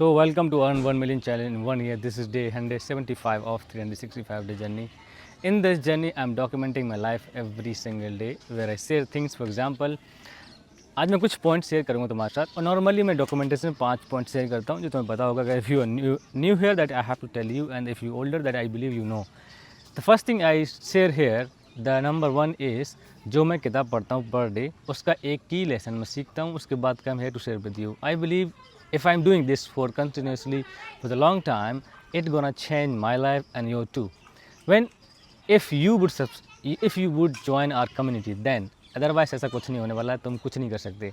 So welcome to Earn 1 Million Challenge in 1 year. This is day 175 of 365 day journey. In this journey, I'm documenting my life every single day where I share things. For example, आज मैं कुछ point share करूँगा तुम्हारे साथ और normally मैं documentation में 5 point share करता हूँ जो तुम्हें पता होगा कि if you new here that I have to tell you and if you older that I believe you know. The first thing I share here the number 1 is जो मैं किताब पढ़ता हूँ पर डे उसका एक की लेसन मैं सीखता हूँ उसके बाद का I'm here to share with you. I believe if I'm doing this for continuously for a long time, it's gonna change my life and your too. When if you would join our community, then otherwise ऐसा कुछ नहीं होने वाला है, तुम कुछ नहीं कर सकते.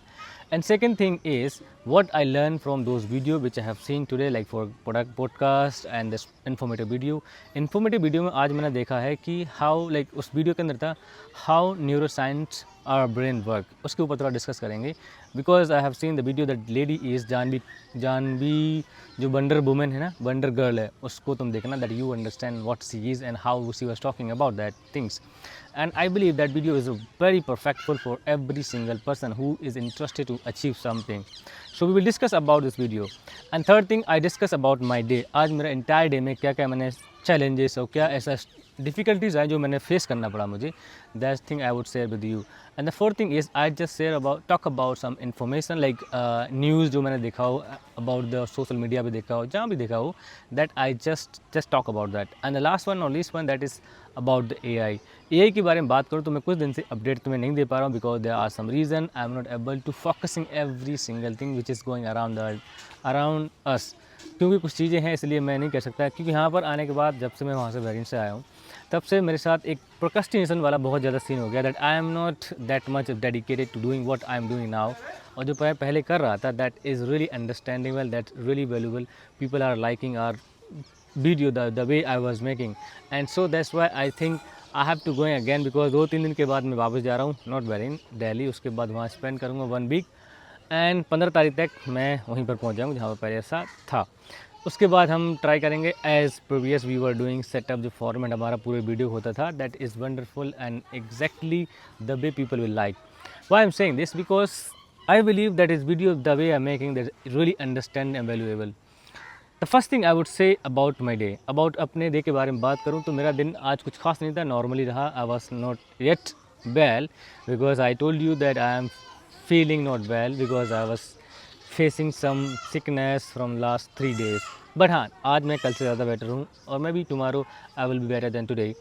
And second thing is what I learn from those video which I have scene today like for product podcast and this informative video में आज मैंने देखा है कि हाउ लाइक उस वीडियो के अंदर था how neuroscience our brain work, उसके ऊपर थोड़ा डिस्कस करेंगे. Because I have seen the video that lady is Janhvi जो वंडर वुमेन है ना, वंडर गर्ल है, उसको तुम देखना that you understand what she is and how she was talking about that things. And I believe that video is very perfectful for every single person who is interested to achieve something. So we will discuss about this video. And third thing, I discuss about my day. आज मेरा entire day में क्या क्या मैंने challenges और क्या ऐसा difficulties आए जो मैंने face करना पड़ा मुझे. That's thing I would share with you. And the fourth thing is I just talk about some information like news जो मैंने देखा हो about the social media पे देखा हो, जहाँ भी देखा हो, that I just talk about that. And the last one or least one, that is about the AI. AI के बारे में बात करूँ तो मैं कुछ दिन से अपडेट तुम्हें नहीं दे पा रहा हूँ because there are some reason I am not able to focusing every single thing which is going around us. क्योंकि कुछ चीज़ें हैं इसलिए मैं नहीं कर सकता. क्योंकि यहाँ पर आने के बाद जब से मैं वहाँ से बहरीन से आया हूँ तब से मेरे साथ एक प्रोक्रेस्टिनेशन वाला बहुत ज़्यादा सीन हो गया that I am not that much dedicated to doing what I am doing now. और जो पहले कर रहा था that is really understandable, that really valuable. People are liking our video the way I was making and so that's why I think I have to going again because 2-3 दिन के बाद मैं वापस जा रहा हूँ नॉट बहरीन, दिल्ली. उसके बाद वहाँ स्पेंड करूँगा 1 वीक एंड 15 तारीख तक मैं वहीं पर पहुँच जाऊँगा जहाँ पर पहले ऐसा था. उसके बाद हम ट्राई करेंगे as previous we were doing setup जो फॉर्मेट हमारा पूरे वीडियो होता था that is wonderful and exactly the way people will like. Why I am saying this because I believe that is video the way I am making that really understand and valuable. The first thing I would say about my day, about अपने day के बारे में बात करूँ तो मेरा दिन आज कुछ खास नहीं था, नॉर्मली रहा. I was not yet well because I told you that I am feeling not well because I was facing some sickness from last 3 days. But हाँ, आज मैं कल से ज़्यादा बेटर हूँ और मैं भी tomorrow I will be better than today.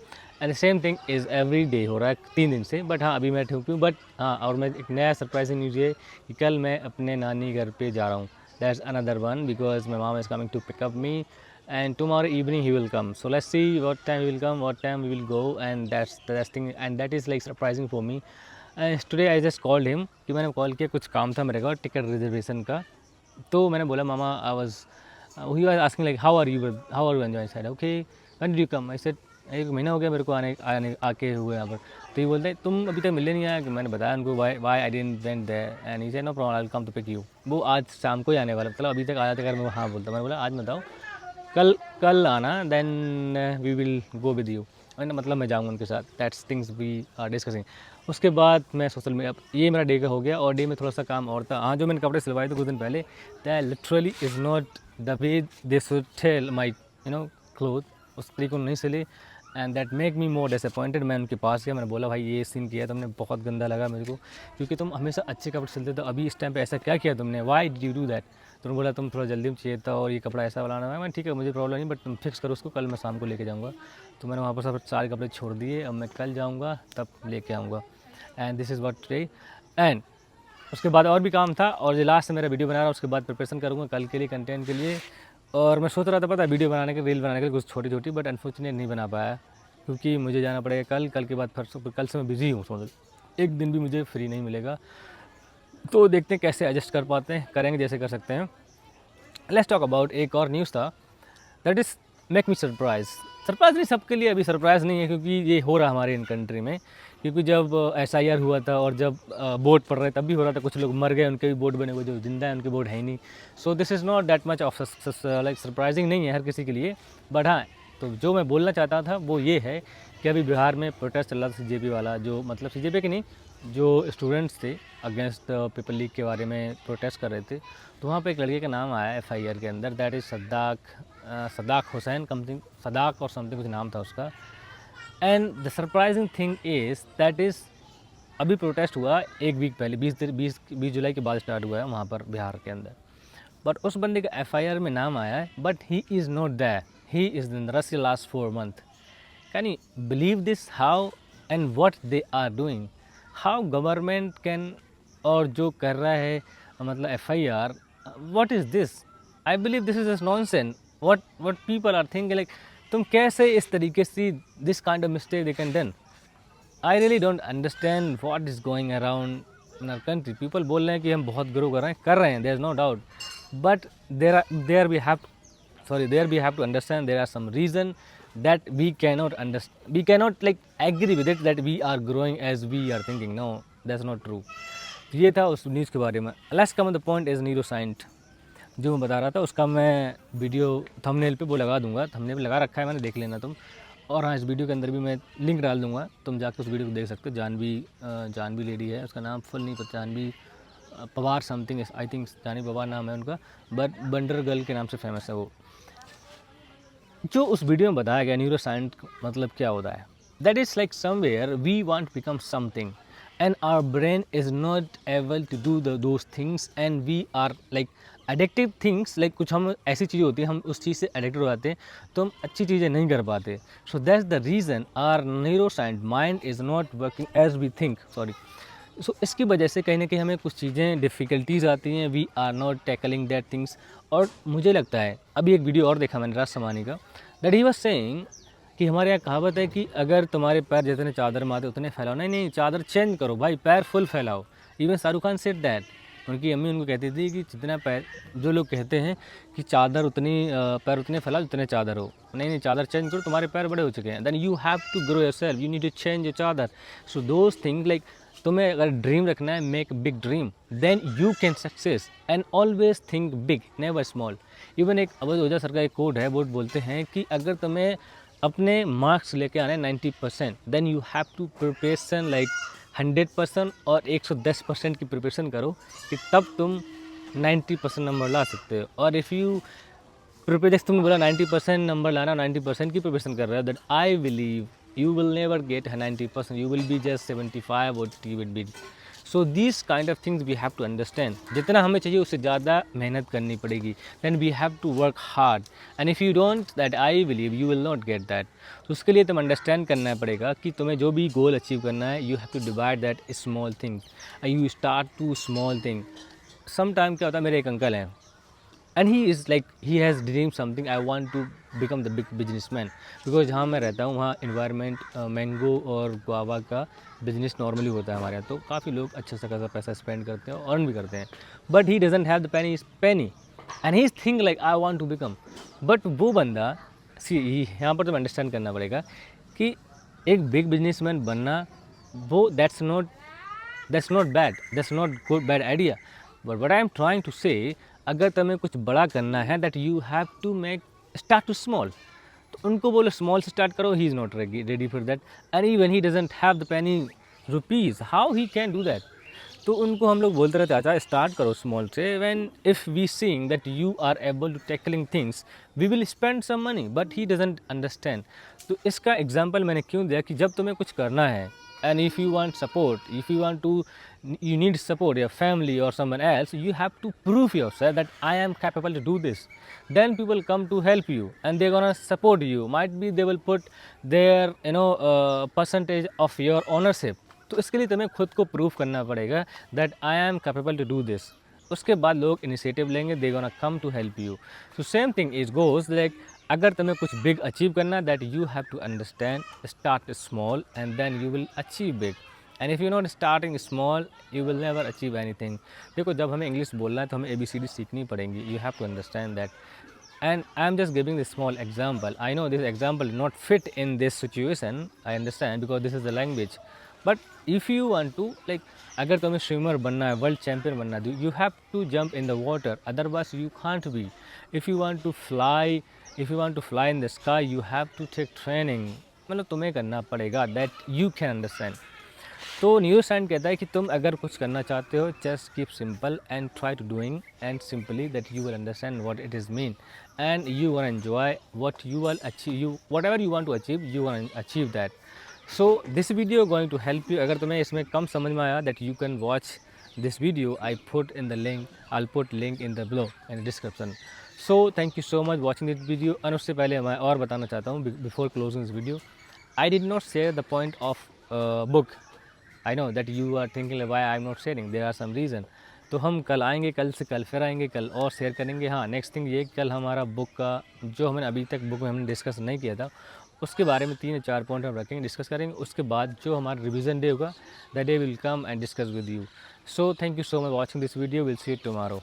And same thing is every day हो रहा है 3 दिन से. बट हाँ, अभी मैं ठीक हूँ. बट हाँ, और मैं एक नया सरप्राइजिंग न्यूज़ ये कि कल मैं अपने नानी घर पे जा रहा हूँ. That's another one because my mom is coming to pick up me and tomorrow evening he will come. So let's see what time he will come, what time we will go, and that's the thing and that is like surprising for me. And today I just called him कि मैंने call किया, कुछ काम था मेरे को ticket reservation का. तो मैंने बोला मामा he was asking like how are you enjoying. I said okay, when did you come? I said 1 महीना हो गया मेरे को आके हुए यहाँ पर. तो ये बोलते तुम अभी तक मिलने नहीं आया. कि मैंने बताया उनको why I didn't went there and he said no problem, I'll come to pick you. वो आज शाम को ही आने वाला. मतलब अभी तक आया था अगर मैं हाँ बोलता. मैंने बोला आज बताओ कल आना then we will go with you. मतलब मैं जाऊँगा उनके साथ. That's things we are discussing. उसके बाद मैं सोशल मीडिया ये मेरा डे का हो गया और डे में थोड़ा सा काम और था. हाँ, जो मैंने कपड़े सिलवाए थे कुछ दिन पहले that literally is not the way they should tell my cloth. उस तरीके को नहीं सिले and that make me more disappointed. मैं उनके पास गया, मैंने बोला भाई ये सीन किया तुमने, बहुत गंदा लगा मेरे को क्योंकि तुम हमेशा अच्छे कपड़े सिलते थे, अभी इस टाइम पे ऐसा क्या किया तुमने, why did you do that. तो उन्होंने बोला तुम थोड़ा जल्दी में चाहिए था और ये कपड़ा ऐसा वाला है. मैं ठीक है मुझे प्रॉब्लम नहीं बट तुम फिक्स करो उसको, कल मैं शाम को लेके जाऊँगा. तो मैंने वहाँ पर सब सारे कपड़े छोड़ दिए. अब मैं कल जाऊँगा तब लेके आऊँगा. And this is what today. And उसके बाद और भी काम था और जो लास्ट में मेरा वीडियो बना रहा हूँ उसके बाद प्रिपरेशन करूँगा कल के लिए कंटेंट के लिए. और मैं सोच रहा था पता है वीडियो बनाने के, रील बनाने के कुछ छोटी बट अनफॉर्चुनेट नहीं बना पाया क्योंकि मुझे जाना पड़ेगा कल के बाद फिर कल से मैं बिज़ी हूँ. समझ एक दिन भी मुझे फ्री नहीं मिलेगा. तो देखते हैं कैसे एडजस्ट कर पाते हैं, करेंगे जैसे कर सकते हैं. लेट्स टॉक अबाउट एक और न्यूज़ था that is make me surprise नहीं सबके लिए अभी सरप्राइज़ नहीं है क्योंकि ये हो रहा हमारे इन कंट्री में. क्योंकि जब SIR हुआ था और जब वोट पड़ रहे तब भी हो रहा था. कुछ लोग मर गए, उनके भी वोट बने हुए, जो जिंदा है उनके वोट है ही नहीं. So this is not that much of like surprising नहीं है हर किसी के लिए. बट हाँ, तो जो मैं बोलना चाहता था वो ये है कि अभी बिहार में प्रोटेस्ट चल रहा था CJP वाला, जो मतलब CJP की नहीं जो स्टूडेंट्स थे अगेंस्ट द पेपर लीक के बारे में प्रोटेस्ट कर रहे थे, तो वहाँ पे एक लड़के का नाम आया एफआईआर के अंदर, दैट इज़ सद्दाक हुसैन समथिंग, सदाक और समथिंग कुछ नाम था उसका। And the surprising thing is that is अभी प्रोटेस्ट हुआ एक वीक पहले, 20 जुलाई के बाद स्टार्ट हुआ है वहाँ पर बिहार के अंदर। बट उस बंदे का एफआईआर में नाम आया है, but he is not there, he is in Russia last 4 month. Can you believe this? How and what they are doing, how government can, और जो कर रहा है मतलब FIR, what is this? I believe this is nonsense. What people are thinking, like तुम कैसे इस तरीके से this kind of mistake they can done. I really don't understand what is going around in our country. People बोल रहे हैं कि हम बहुत ग्रो कर रहे हैं, there is no doubt, but there we have to understand there are some reason that we cannot understand, we cannot like agree with it that we are growing as we are thinking. No, that's not true. ये था उस news के बारे में। Let's come the point is neuroscience, जो मैं बता रहा था उसका मैं वीडियो थंबनेल पे वो लगा दूंगा, थंबनेल पे लगा रखा है मैंने, देख लेना तुम। और हाँ, इस वीडियो के अंदर भी मैं लिंक डाल दूंगा, तुम जाकर उस वीडियो को देख सकते हो। जानवी लेडी है, उसका नाम फुल नहीं पता, Janhvi Pawar something, I think Janhvi Pawar नाम है उनका, बट बंडर गर्ल के नाम से फेमस है वो। जो उस वीडियो में बताया गया न्यूरो साइंस मतलब क्या होता है, that is like somewhere we want become something and our brain is not able to do those things and we are like addictive things, like कुछ हम ऐसी चीज़ें होती है हम उस चीज़ से एडिक्ट हो जाते हैं तो हम अच्छी चीज़ें नहीं कर पाते। So that's the reason our neuro science mind is not working as we think, sorry. So इसकी वजह से कहीं ना कहीं हमें कुछ चीज़ें डिफ़िकल्टीज आती हैं, we are not tackling that things. और मुझे लगता है अभी एक वीडियो और देखा मैंने राज समानी का, दैट ही वाज सेइंग कि हमारे यहाँ कहावत है कि अगर तुम्हारे पैर जितने चादर में आते उतने फैलाओ, नहीं चादर चेंज करो भाई, पैर फुल फैलाओ। Even Shahrukh Khan said that, उनकी अम्मी उनको कहती थी कि जितना पैर, जो लोग कहते हैं कि चादर उतनी पैर उतने फैलाओ जितने चादर हो, नहीं चादर चेंज करो, तुम्हारे पैर बड़े हो चुके हैं, then you have to grow yourself, you need to change your chadar. So those things like तुम्हें अगर ड्रीम रखना है, make big dream, then you can success and always think big, never small. Even एक अवध ओझा सर का एक code है, वो बोलते हैं कि अगर तुम्हें अपने मार्क्स लेके आने 90%, then you have to preparation like 100% और 110% की प्रिपरेशन करो कि तब तुम 90% नंबर ला सकते हो। और इफ़ यू प्रिपेयर, जैसे तुमने बोला 90% नंबर लाना, 90% की प्रिपरेशन कर रहे हो, that I believe you will never get 90%, you will be just 75 or 80 will be. So these kind of things we have to understand, जितना हमें चाहिए उससे ज़्यादा मेहनत करनी पड़ेगी, then we have to work hard and if you don't, that I believe you will not get that. तो उसके लिए तुम अंडरस्टैंड करना पड़ेगा कि तुम्हें जो भी गोल अचीव करना है, you have to divide that small thing and you start to small thing. Sometime क्या होता है, मेरे एक अंकल हैं and he is like he has dreamed something, I want to become the big businessman, because जहाँ मैं रहता हूँ वहाँ इन्वायरमेंट मैंगो और गुआवा का बिजनेस नॉर्मली होता है हमारे यहाँ, तो काफ़ी लोग अच्छे से खासा पैसा स्पेंड करते हैं और अर्न भी करते हैं, but he doesn't have the penny and he is think like I want to become. But वो बंदा सी, यहाँ पर तो अंडरस्टैंड करना पड़ेगा कि एक बिग बिजनेसमैन बनना, वो that's not bad, that's not good bad idea, but what I am trying to say, अगर तुम्हें कुछ बड़ा करना है, that you have to make start to small. तो उनको बोलो स्मॉल से स्टार्ट करो, he is not ready for that and even he doesn't have the penny rupees, how he can do that. तो उनको हम लोग बोलते रहते हैं अच्छा स्टार्ट करो स्मॉल से, when if we seeing that you are able to tackling things we will spend some money, but he doesn't understand. तो इसका एग्जाम्पल मैंने क्यों दिया कि जब तुम्हें कुछ करना है and if you want support, if you want to, you need support your family or someone else, you have to prove yourself that I am capable to do this, then people come to help you and they're gonna support you, might be they will put their percentage of your ownership। तो इसके लिए तुम्हें खुद को prove करना पड़ेगा that I am capable to do this, उसके बाद लोग इनिशिएटिव लेंगे, they gonna come to help you. So same thing is goes like अगर तुम्हें कुछ बिग अचीव करना, that you have to understand start small and then you will achieve big, and if you not starting small you will never achieve anything. देखो जब हमें English बोलना है तो हमें ABCD सीखनी पड़ेंगी, you have to understand that, and I am just giving this small example. I know this example not fit in this situation, I understand, because this is the language, but if you want to like अगर तुम्हें swimmer बनना है, world champion बनना है, you have to jump in the water, otherwise you can't be. If you want to fly in the sky you have to take training, मतलब तुम्हें करना पड़ेगा, दैट यू कैन अंडरस्टैंड। तो न्यूरोसाइंस कहता है कि तुम अगर कुछ करना चाहते हो, just keep simple and try to doing and simply that you will understand what it is mean and you will enjoy what you will achieve, you whatever you want to achieve you will achieve that. So this video going to help you. अगर तुम्हें इसमें कम समझ में आया, that you can watch this video. I put in the link, I'll put link in the below in the description. So thank you so much watching this video. और उससे पहले मैं और बताना चाहता हूँ before closing this video, I did not share the point of book. I know that you are thinking why I am not sharing. There are some reason. तो हम कल आएंगे, कल से कल फिर आएंगे, कल और शेयर करेंगे. हाँ, नेक्स्ट थिंग ये, कल हमारा बुक का जो हमने अभी तक बुक में हमने डिस्कस नहीं किया था, उसके बारे में 3 या 4 पॉइंट हम रखेंगे, डिस्कस करेंगे. उसके बाद जो हमारा रिवीजन डे होगा, that day will come and discuss with you. So thank you so much watching this video. Will see you tomorrow.